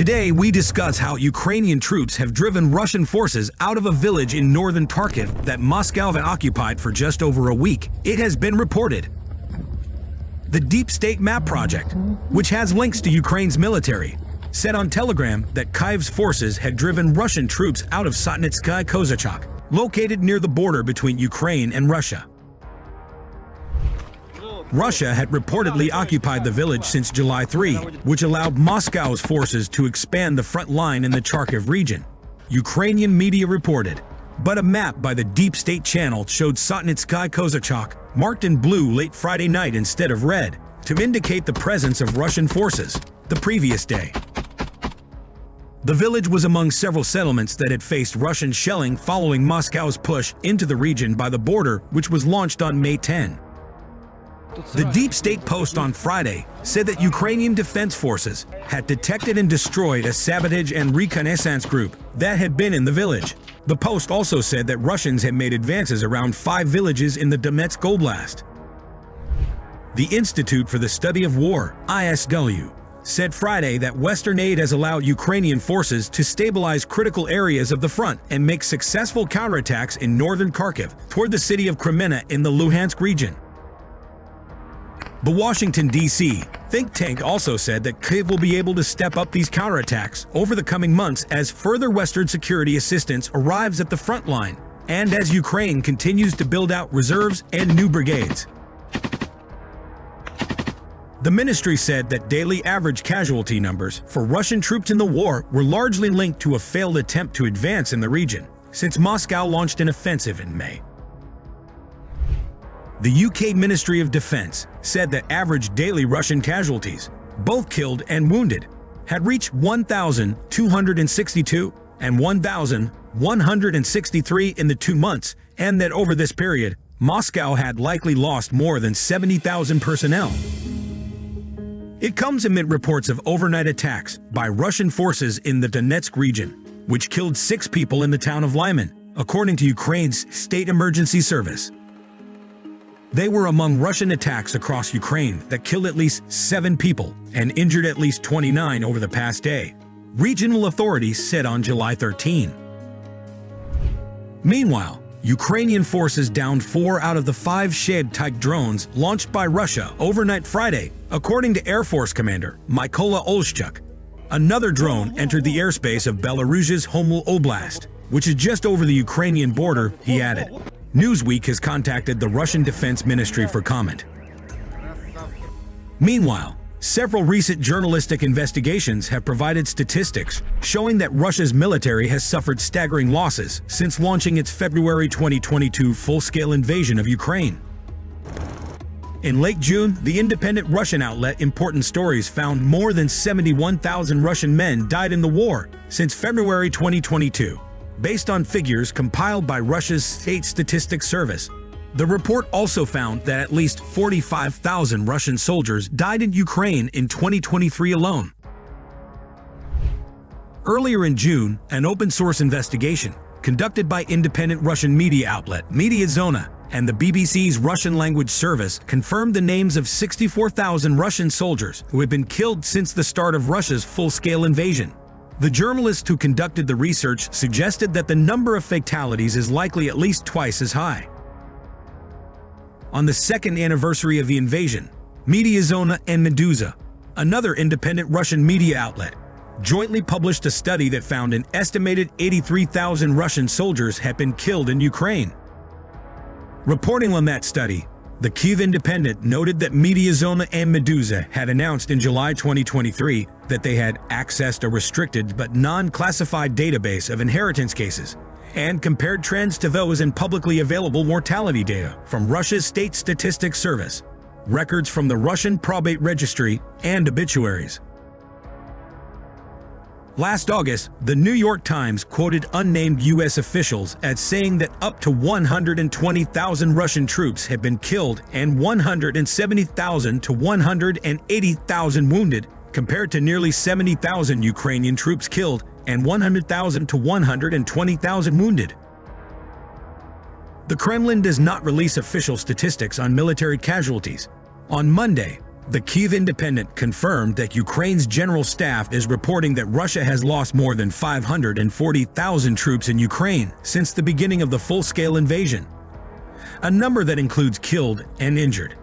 Today, we discuss how Ukrainian troops have driven Russian forces out of a village in northern Kharkiv that Moscow had occupied for just over a week. It has been reported. The Deep State Map Project, which has links to Ukraine's military, said on Telegram that Kyiv's forces had driven Russian troops out of Sotnitsky Kozachok, located near the border between Ukraine and Russia. Russia had reportedly occupied the village since July 3, which allowed Moscow's forces to expand the front line in the Kharkiv region, Ukrainian media reported. But a map by the Deep State channel showed Sotnitsky Kozachok marked in blue late Friday night instead of red, to indicate the presence of Russian forces the previous day. The village was among several settlements that had faced Russian shelling following Moscow's push into the region by the border, which was launched on May 10. The Deep State Post on Friday said that Ukrainian defense forces had detected and destroyed a sabotage and reconnaissance group that had been in the village. The Post also said that Russians had made advances around 5 villages in the Donetsk Oblast. The Institute for the Study of War, ISW, said Friday that Western aid has allowed Ukrainian forces to stabilize critical areas of the front and make successful counterattacks in northern Kharkiv toward the city of Kremenna in the Luhansk region. The Washington, D.C. think tank also said that Kyiv will be able to step up these counterattacks over the coming months as further Western security assistance arrives at the front line and as Ukraine continues to build out reserves and new brigades. The ministry said that daily average casualty numbers for Russian troops in the war were largely linked to a failed attempt to advance in the region since Moscow launched an offensive in May. The UK Ministry of Defense said that average daily Russian casualties, both killed and wounded, had reached 1,262 and 1,163 in the 2 months, and that over this period, Moscow had likely lost more than 70,000 personnel. It comes amid reports of overnight attacks by Russian forces in the Donetsk region, which killed 6 people in the town of Lyman, according to Ukraine's State Emergency Service. They were among Russian attacks across Ukraine that killed at least 7 people and injured at least 29 over the past day, regional authorities said on July 13. Meanwhile, Ukrainian forces downed 4 out of the 5 Shahed-type drones launched by Russia overnight Friday, according to Air Force Commander Mykola Olszczuk. Another drone entered the airspace of Belarus's Homel Oblast, which is just over the Ukrainian border, he added. Newsweek has contacted the Russian Defense Ministry for comment. Meanwhile, several recent journalistic investigations have provided statistics showing that Russia's military has suffered staggering losses since launching its February 2022 full-scale invasion of Ukraine. In late June, the independent Russian outlet Important Stories found more than 71,000 Russian men died in the war since February 2022. Based on figures compiled by Russia's State Statistics Service. The report also found that at least 45,000 Russian soldiers died in Ukraine in 2023 alone. Earlier in June, an open-source investigation conducted by independent Russian media outlet Mediazona and the BBC's Russian-language service confirmed the names of 64,000 Russian soldiers who had been killed since the start of Russia's full-scale invasion. The journalist who conducted the research suggested that the number of fatalities is likely at least twice as high. On the second anniversary of the invasion, Mediazona and Meduza, another independent Russian media outlet, jointly published a study that found an estimated 83,000 Russian soldiers had been killed in Ukraine. Reporting on that study, the Kyiv Independent noted that Mediazona and Meduza had announced in July 2023 that they had accessed a restricted but non-classified database of inheritance cases and compared trends to those in publicly available mortality data from Russia's State Statistics Service, records from the Russian probate registry, and obituaries. Last August, the New York Times quoted unnamed U.S. officials as saying that up to 120,000 Russian troops had been killed and 170,000 to 180,000 wounded, compared to nearly 70,000 Ukrainian troops killed and 100,000 to 120,000 wounded. The Kremlin does not release official statistics on military casualties. On Monday, The Kyiv Independent confirmed that Ukraine's general staff is reporting that Russia has lost more than 540,000 troops in Ukraine since the beginning of the full-scale invasion, a number that includes killed and injured.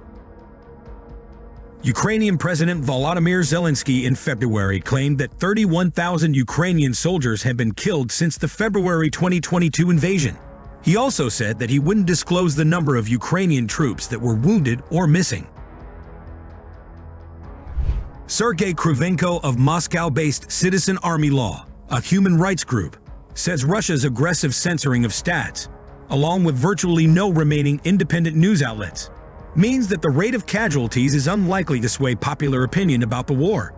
Ukrainian President Volodymyr Zelensky in February claimed that 31,000 Ukrainian soldiers had been killed since the February 2022 invasion. He also said that he wouldn't disclose the number of Ukrainian troops that were wounded or missing. Sergei Kruvenko of Moscow-based Citizen Army Law, a human rights group, says Russia's aggressive censoring of stats, along with virtually no remaining independent news outlets, means that the rate of casualties is unlikely to sway popular opinion about the war.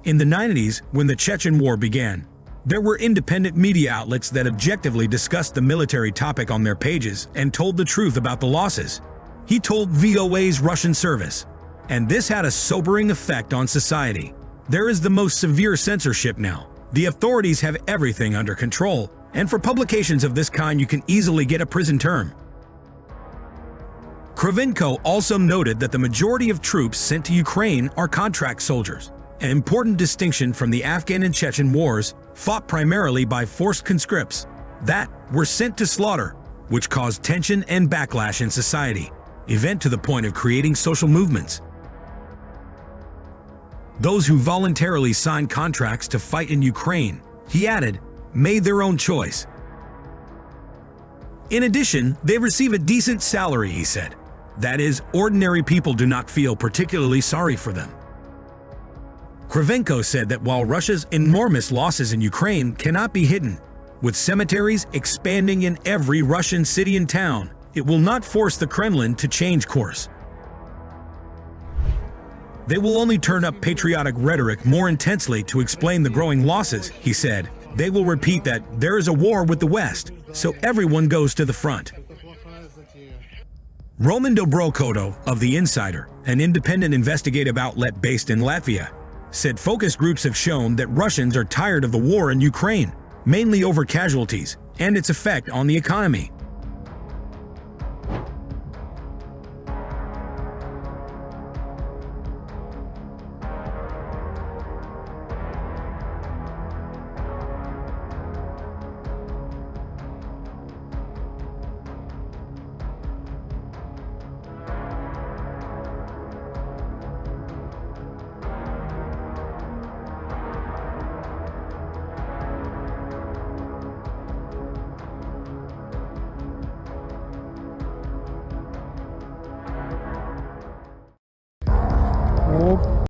In the 90s, when the Chechen War began, there were independent media outlets that objectively discussed the military topic on their pages and told the truth about the losses, he told VOA's Russian service. And this had a sobering effect on society. There is the most severe censorship now. The authorities have everything under control, and for publications of this kind you can easily get a prison term. Kruvenko also noted that the majority of troops sent to Ukraine are contract soldiers, an important distinction from the Afghan and Chechen wars fought primarily by forced conscripts that were sent to slaughter, which caused tension and backlash in society, even to the point of creating social movements. Those who voluntarily signed contracts to fight in Ukraine, he added, made their own choice. In addition, they receive a decent salary, he said. That is, ordinary people do not feel particularly sorry for them. Kruvenko said that while Russia's enormous losses in Ukraine cannot be hidden, with cemeteries expanding in every Russian city and town, it will not force the Kremlin to change course. They will only turn up patriotic rhetoric more intensely to explain the growing losses, he said. They will repeat that there is a war with the West, so everyone goes to the front. Roman Dobrokoto of The Insider, an independent investigative outlet based in Latvia, said focus groups have shown that Russians are tired of the war in Ukraine, mainly over casualties and its effect on the economy. Оп.